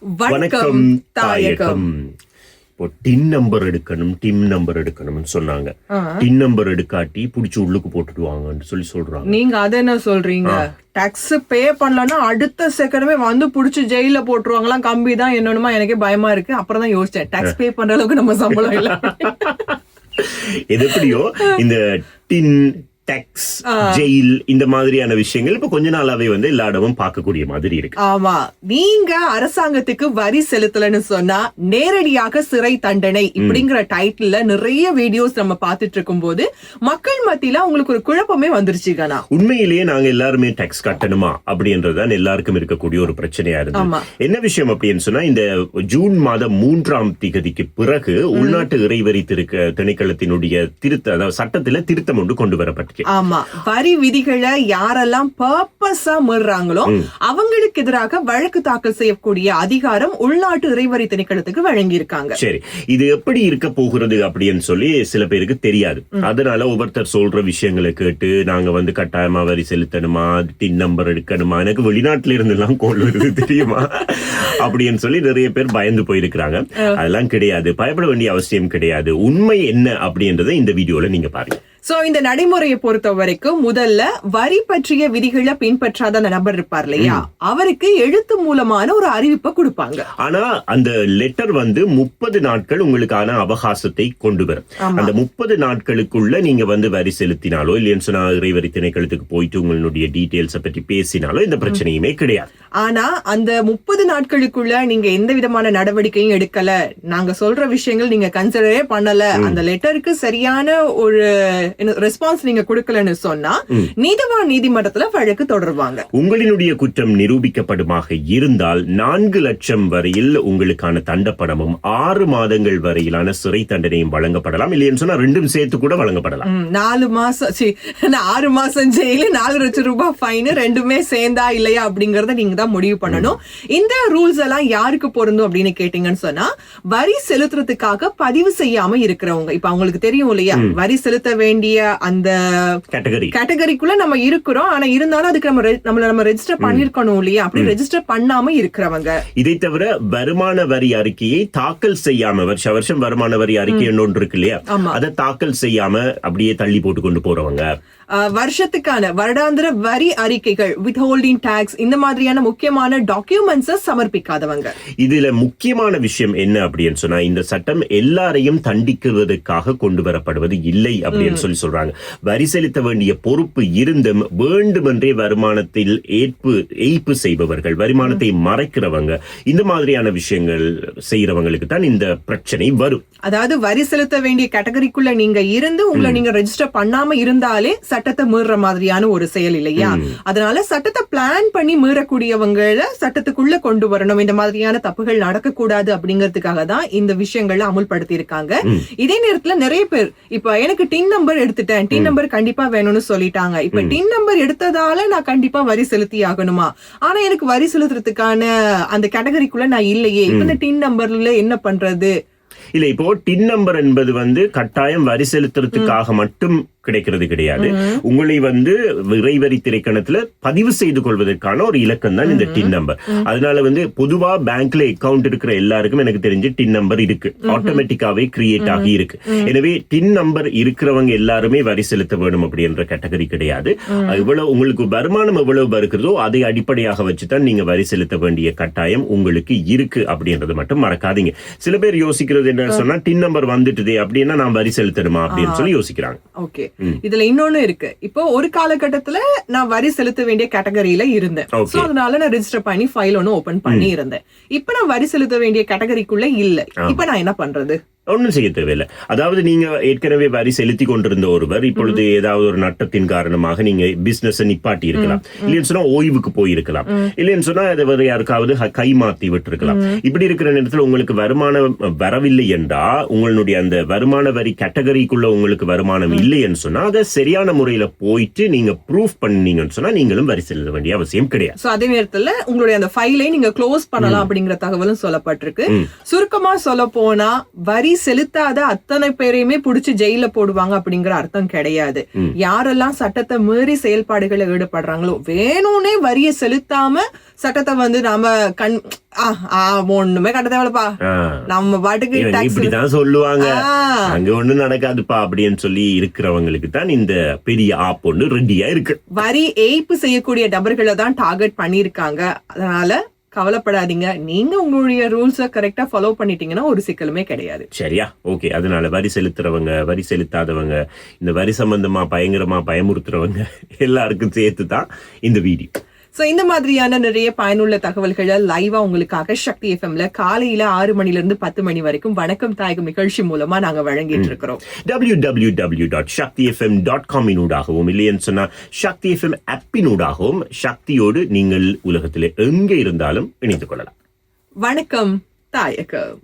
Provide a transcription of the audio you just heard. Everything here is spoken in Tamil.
வணக்கம் தாயகம். இப்போ டின் நம்பர் எடுக்கணும், டிம் நம்பர் எடுக்கணும்னு சொன்னாங்க. டின் நம்பர் எடுக்காட்டி புடிச்சு உள்ளுக்கு போட்டுடுவாங்கன்னு சொல்றாங்க. நீங்க அத என்ன சொல்றீங்க? டாக்ஸ் பே பண்ணலன்னா அடுத்த செகண்டமே வந்து புடிச்சு ஜெயில போட்டுருவாங்களாம். கம்பி தான் என்னன்னுமா எனக்கே பயமா இருக்கு. அப்புறம் தான் யோசிச்சேன், டாக்ஸ் பே பண்ற அளவுக்கு நம்ம சம்பளம் இல்ல. எது எப்படியோ இந்த டின், டாக்ஸ், ஜெயில் இந்த மாதிரியான விஷயங்கள் இப்ப கொஞ்ச நாளாவே வந்து எல்லா இடமும் பார்க்கக்கூடிய மாதிரி இருக்கு. ஆமா, நீங்க அரசாங்கத்துக்கு வரி செலுத்தலன்னு சொன்னா நேரடியாக சிறை தண்டனை இப்படிங்கிற டைட்டில்ல நிறைய வீடியோஸ் நம்ம பார்த்துட்டு இருக்கும் போது மக்கள் மத்தியில உங்களுக்கு ஒரு குழப்பமே வந்துருச்சுக்கனா. உண்மையிலேயே நாங்க எல்லாருமே டாக்ஸ் கட்டணுமா அப்படின்றதுதான் எல்லாருக்கும் இருக்கக்கூடிய ஒரு பிரச்சனையா இருக்கு. என்ன விஷயம் அப்படின்னு சொன்னா, இந்த ஜூன் மாதம் 3ஆம் தேதிக்கு பிறகு உள்நாட்டு இறைவரி திணைக்களத்தினுடைய திருத்த, அதாவது சட்டத்துல திருத்தம் ஒன்று கொண்டு வரப்பட்டது. ஆமா, வரி விதிகளை யாரெல்லாம் பர்பஸா மீறாங்களோ அவங்களுக்கு எதிராக வழக்கு தாக்கல் செய்யக்கூடிய அதிகாரம் உள்நாட்டு இறைவரி திணைக்களத்துக்கு வழங்கி இருக்காங்க. சரி, இது எப்படி இருக்க போகிறது அப்படின்னு சொல்லி சில பேருக்கு தெரியாது. அதனால ஒவ்வொருத்தர் சொல்ற விஷயங்களை கேட்டு நாங்க வந்து கட்டாயமா வரி செலுத்தணுமா, டின் நம்பர் எடுக்கணுமா, எனக்கு வெளிநாட்டுல இருந்து எல்லாம் கோல் வருது தெரியுமா அப்படின்னு சொல்லி நிறைய பேர் பயந்து போயிருக்கிறாங்க. அதெல்லாம் கிடையாது, பயப்பட வேண்டிய அவசியம் கிடையாது. உண்மை என்ன அப்படின்றத இந்த வீடியோல நீங்க பாருங்க. சோ இந்த நடைமுறையை பொறுத்த வரைக்கும் முதல்ல வரி பற்றிய விதிகளை பின்பற்றாத அந்த நபர் இருப்பார் இல்லையா, அவருக்கு எழுத்து மூலமான ஒரு அறிவிப்பை கொடுப்பாங்க. ஆனா அந்த லெட்டர் வந்து 30 நாட்கள் உங்களுக்கான அவகாசத்தை கொண்டு வரும். அந்த 30 நாட்களுக்குள்ள நீங்க வந்து வரி செலுத்தினாலோ இல்லைன்னு சொன்னா இறைவரி திணைக்களத்துக்கு போயிட்டு உங்களுடைய டீடைல்ஸை பற்றி பேசினாலோ இந்த பிரச்சனையுமே கிடையாது. ஆனா அந்த 30 நாட்களுக்குள்ள நீங்க எந்த விதமான நடவடிக்கையும் எடுக்கல, நாங்க சொல்ற விஷயங்கள் நீங்க கன்சிடரே பண்ணல, அந்த லெட்டருக்கு சரியான ஒரு ரெஸ்பான்ஸ் நீங்க கொடுக்கலன்னு சொன்னா நீதிவான் நீதிமன்றத்துல வழக்கு தொடர்வாங்க. உங்களினுடைய குற்றம் நிரூபிக்கப்படுமாக இருந்தால் 4 லட்சம் வரையில் உங்களுக்கான தண்டப்படமும் 6 மாதங்கள் வரையிலான சிறை தண்டனையும் வழங்கப்படலாம். இல்லைன்னு சொன்னா ரெண்டும் சேர்த்து கூட வழங்கப்படலாம். 4 மாசம் 6 மாசம் ஜெயிலு, 4 லட்சம் ரூபாய் ஃபைன், ரெண்டுமே சேர்ந்தா இல்லையா அப்படிங்கறத நீங்க தான் முடிவு பண்ணணும். இந்த ரூல்ஸ் எல்லாம் யாருக்கு பொருந்தும் அப்படின்னு கேட்டீங்கன்னு சொன்னா, வரி செலுத்துறதுக்காக பதிவு செய்யாம இருக்கிறவங்க. இப்ப அவங்களுக்கு தெரியும் இல்லையா, வரி செலுத்த வேண்டிய அந்த கேட்டகரிக்குள்ள நம்ம இருக்கிறோம், ஆனா இருந்தாலும் அதுக்கு நம்ம ரெஜிஸ்டர் பண்ணிருக்கணும் இல்லையா, அப்படி ரெஜிஸ்டர் பண்ணாம இருக்கிறவங்க. இதை தவிர வருமான வரி அறிக்கையை தாக்கல் செய்யாம, வருஷம் வருமான வரி அறிக்கை ஒன்று இருக்கு இல்லையா, அதை தாக்கல் செய்யாம அப்படியே தள்ளி போட்டு கொண்டு போறவங்க, வருஷத்துக்கான வருடாந்திர வரி அறிக்கைகள், வித்ஹோல்டிங் டாக்ஸ், இந்த மாதிரியான முக்கியமான டாக்குமெண்ட்ஸை சமர்ப்பிக்காதவங்க. இதுல முக்கியமான விஷயம் என்ன அப்படின்னு சொன்னா, இந்த சட்டம் எல்லாரையும் தண்டிக்குவதற்காக கொண்டு வரப்படுவது இல்லை அப்படின்னு சொல்லி சொல்றாங்க. வரி செலுத்த வேண்டிய பொறுப்பு இருந்தும் வேண்டுமென்றே வருமானத்தில் ஏய்ப்பு செய்பவர்கள், வருமானத்தை மறைக்கிறவங்க, இந்த மாதிரியான விஷயங்கள் செய்யறவங்களுக்கு தான் இந்த பிரச்சனை வரும். அதாவது வரி செலுத்த வேண்டிய கேட்டகரிக்குள்ள நீங்க இருந்து உங்களை நீங்க ரெஜிஸ்டர் பண்ணாம இருந்தாலே சட்டத்தை மீற மாதிரியான ஒரு செயல் இல்லையா. அதனால சட்டத்தை பிளான் பண்ணி மீறக்கூடியவங்களை சட்டத்துக்குள்ள கொண்டு வரணும். இந்த மாதிரியான தப்புகள் நடக்கக்கூடாது அப்படிங்கறதுக்காக தான் இந்த விஷயங்களை அமுல்படுத்தி இருக்காங்க. இதே நேரத்துல நிறைய பேர் இப்ப எனக்கு டின் நம்பர் எடுத்துட்டேன், டின் நம்பர் கண்டிப்பா வேணும்னு சொல்லிட்டாங்க. இப்ப டின் நம்பர் எடுத்ததால நான் கண்டிப்பா வரி செலுத்தி ஆகணுமா, ஆனா எனக்கு வரி செலுத்துறதுக்கான அந்த கேட்டகரிக்குள்ள நான் இல்லையே, இப்ப இந்த டின் நம்பர்ல என்ன பண்றது? இல்ல, இப்போ டின் நம்பர் என்பது வந்து கட்டாயம் வரி செலுத்துறதுக்காக மட்டும் கிடைக்கிறது கிடையாது. உங்களை வந்து இறைவரி திணைக்களத்துல பதிவு செய்து கொள்வதற்கான ஒரு இலக்கம் தான் இந்த டின் நம்பர். அதனால வந்து பொதுவா பேங்க்ல அக்கவுண்ட் இருக்கிற எல்லாருக்கும் எனக்கு தெரிஞ்சு டின் நம்பர் இருக்கு, ஆட்டோமேட்டிக்காவே கிரியேட் ஆகி இருக்கு. எனவே டின் நம்பர் இருக்கிறவங்க எல்லாருமே வரி செலுத்த வேணும் அப்படின்ற கேட்டகரி கிடையாது. இவ்வளவு உங்களுக்கு வருமானம் எவ்வளவு இருக்கிறதோ அதை அடிப்படையாக வச்சுதான் நீங்க வரி செலுத்த வேண்டிய கட்டாயம் உங்களுக்கு இருக்கு அப்படின்றது மட்டும் மறக்காதீங்க. சில பேர் யோசிக்கிறது என்ன சொன்னா, டின் நம்பர் வந்துட்டுதே அப்படின்னா நான் வரி செலுத்தணுமா அப்படின்னு சொல்லி யோசிக்கிறாங்க. ஓகே, இதுல இன்னொன்னு இருக்கு. இப்போ ஒரு காலகட்டத்துல நான் வரி செலுத்த வேண்டிய கேட்டகரியில இருந்தேன், அதனால நான் ரெஜிஸ்டர் பண்ணி ஃபைல் ஒன்னு ஓபன் பண்ணி இருந்தேன். இப்ப நான் வரி செலுத்த வேண்டிய கேட்டகரிக்குள்ள இல்ல, இப்ப நான் என்ன பண்றது? ஒன்னும் செய்ய தேவையில்லை. அதாவது நீங்க ஏற்கனவே வரி செலுத்தி கொண்டிருந்த ஒருவர் இப்பொழுது ஏதாவது ஒரு நட்டத்தின் காரணமாக நீங்க பிசினஸ் நிப்பாட்டி இருக்கலாம், இல்லைன்னு சொன்னா ஓய்வுக்கு போயிருக்கலாம், இல்லைன்னு சொன்னா அதை வேற யாருக்காவது கை மாத்தி விட்டு இருக்கலாம். இப்படி இருக்கிற நேரத்தில் உங்களுக்கு வருமானம் வரவில்லை என்றா, உங்களுடைய அந்த வருமான வரி கேட்டகரிக்குள்ள உங்களுக்கு வருமானம் இல்லைன்னு சொன்னா அதை சரியான முறையில போயிட்டு நீங்க ப்ரூஃப் பண்ணீங்கன்னு சொன்னா நீங்களும் வரி செலுத்த வேண்டிய அவசியம் கிடையாது. அதே நேரத்துல உங்களுடைய அந்த ஃபைலை நீங்க க்ளோஸ் பண்ணலாம் அப்படிங்கிற தகவலும் சொல்லப்பட்டிருக்கு. சுருக்கமா சொல்ல போனா, வரி வரி செலுத்தாத அத்தனை பேரையுமே புடிச்சு ஜெயில போடுவாங்க அப்படிங்கிற அர்த்தம் கிடையாது. யாரெல்லாம் சட்டத்தை மீறி செயல்பாடுகளை ஈடுபடுறாங்களோ, வேணும்னே வரியை செலுத்தாம சட்டத்தை வந்து நாம ஒண்ணுமே கட்ட தேவைப்பா, நம்ம பாட்டுக்கு இப்படிதான் சொல்லுவாங்க, அங்க ஒண்ணு நடக்காதுப்பா அப்படின்னு சொல்லி இருக்கிறவங்களுக்கு தான் இந்த பெரிய ஆப் ஒண்ணு ரெடியா இருக்கு. வரி ஏய்ப்பு செய்யக்கூடிய நபர்களை தான் டார்கெட் பண்ணிருக்காங்க. அதனால கவலைப்படாதீங்க, நீங்க உங்களுடைய ரூல்ஸ கரெக்டா ஃபாலோ பண்ணிட்டீங்கன்னா ஒரு சிக்கலுமே கிடையாது. சரியா? ஓகே. அதனால வரி செலுத்துறவங்க, வரி செலுத்தாதவங்க, இந்த வரி சம்பந்தமா பயங்கரமா பயமுறுத்துறவங்க எல்லாருக்கும் சேர்த்து தான் இந்த வீடியோ. சோ இந்த மாதிரியான நிறைய பயனுள்ள தகவல்களை லைவா உங்களுக்காக சக்தி எஃப்எம்ல காலையில 6 மணிலிருந்து 10 மணி வரைக்கும் வணக்கம் தாயகம் நிகழ்ச்சி மூலமா நாங்க வழங்கிட்டு இருக்கிறோம். www.shaktifm.com இனூடாகவும் இல்லைன்னு சொன்னா சக்தி எஃப்எம் ஆப்பினூடாகவும் சக்தியோடு நீங்கள் உலகத்திலே எங்கே இருந்தாலும் இணைந்து கொள்ளலாம். வணக்கம் தாயகம்.